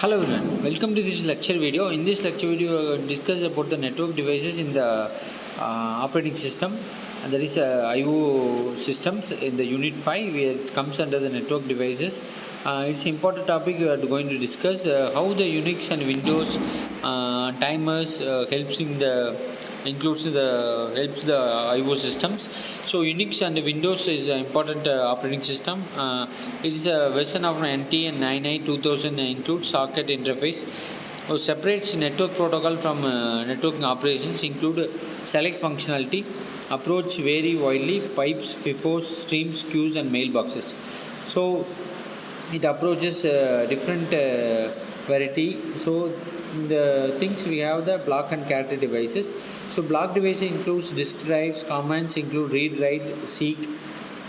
Hello everyone, welcome to this lecture video. In this lecture video, we will discuss about the network devices in the operating system, and there is IO systems in the unit 5 where it comes under the network devices. It's an important topic we are going to discuss how the Unix and Windows timers helps the IO systems. So Unix and Windows is an important operating system. It is a version of NT and 99 2000 includes socket interface. So separates network protocol from networking operations include select functionality, approach vary widely, pipes, FIFOs, streams, queues, and mailboxes. So it approaches different variety. So the things we have the block and character devices. So block device includes disk drives, commands include read, write, seek,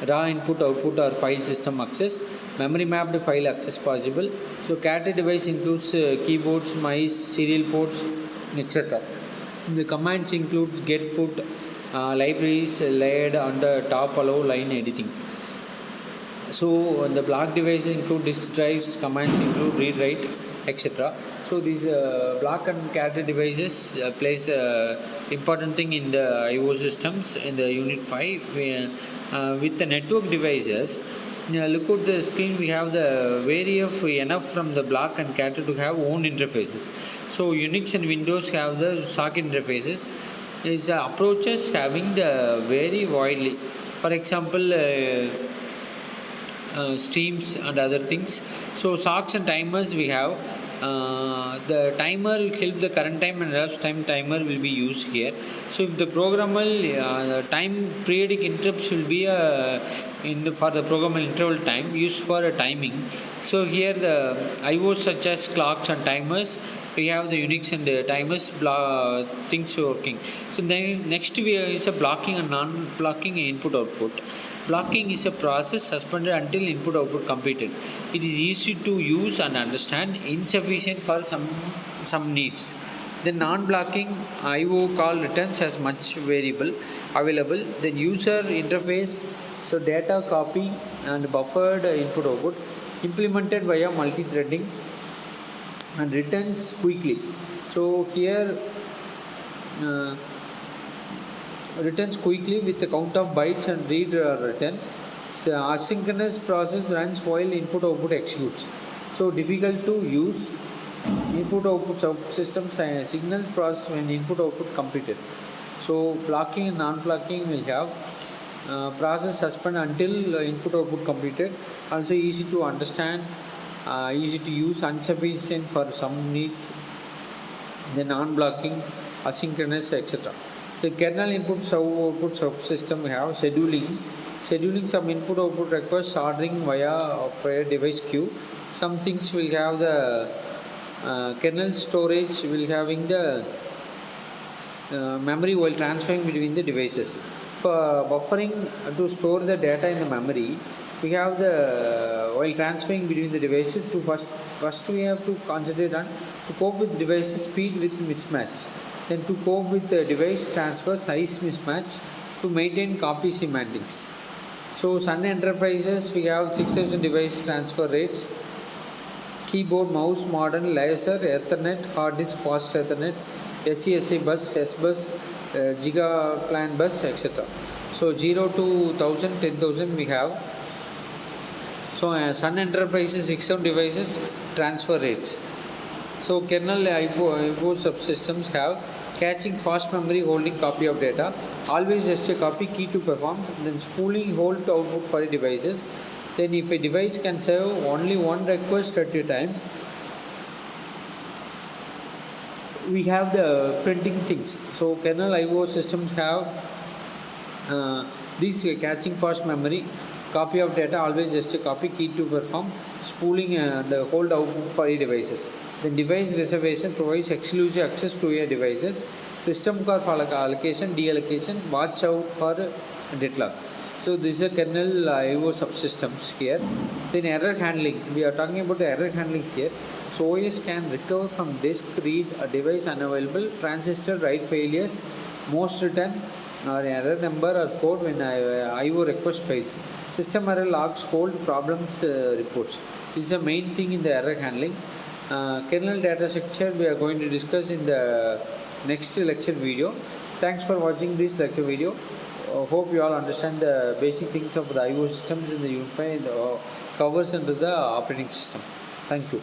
raw input, output, or file system access, memory mapped file access possible. So character device includes keyboards, mice, serial ports, etc. The commands include get, put, libraries layered on the top, allow line editing. So the block devices include disk drives, commands include read, write, etc. So these block and character devices plays important thing in the IO systems in the unit 5. With the network devices, look at the screen. We have the vary of enough from the block and character to have own interfaces. So Unix and Windows have the socket interfaces. These approaches having the very widely. For example. Streams and other things. So socks and timers we have. The timer will help the current time and elapsed time timer will be used here. So if the programmable time periodic interrupts will be for the programmable interval time used for a timing. So here the IOs such as clocks and timers, we have the Unix and timers things working. So then next is a blocking and non-blocking input output. Blocking is a process suspended until input output completed. It is easy to use and understand, insufficient for some needs. The non-blocking IO call returns as much variable available. Then user interface, so data copy and buffered input output implemented via multi-threading and returns quickly. So here returns quickly with the count of bytes and read or return. So asynchronous process runs while input output executes. So difficult to use. Input output subsystems signal process when input output completed. So blocking and non-blocking will have process suspend until input output completed. Also easy to understand, easy to use, insufficient for some needs. The non-blocking, asynchronous, etc. The kernel input output subsystem we have scheduling some input output requests, ordering via a prior device queue. Some things will have the kernel storage will having the memory while transferring between the devices. For buffering to store the data in the memory, we have the while transferring between the devices. To first we have to concentrate on to cope with devices speed with mismatch. Then to cope with the device transfer size mismatch, to maintain copy semantics. So Sun Enterprises we have 6000 device transfer rates, keyboard, mouse, modern, laser, Ethernet, hard disk, fast Ethernet, SCSI bus, S bus, Giga plan bus, etc. So 0 to 1000, 10,000 we have. So Sun Enterprises 6000 devices transfer rates. So kernel IO subsystems have catching fast memory, holding copy of data, always just a copy, key to perform, then spooling hold to output for devices. Then if a device can serve only one request at a time, we have the printing things. So kernel IO systems have this catching fast memory, copy of data, always just a copy, key to perform, spooling and hold output for devices. Then device reservation provides exclusive access to your devices. System call for allocation, deallocation, watch out for deadlock. So this is a kernel IO subsystems here. Then error handling. We are talking about the error handling here. So OS can recover from disk, read a device unavailable, transistor write failures, most return or error number or code when IO request fails. System error logs hold problems reports. This is the main thing in the error handling. Kernel data structure we are going to discuss in the next lecture video. Thanks for watching this lecture video. Hope you all understand the basic things of the IO systems in the unified covers under the operating system. Thank you.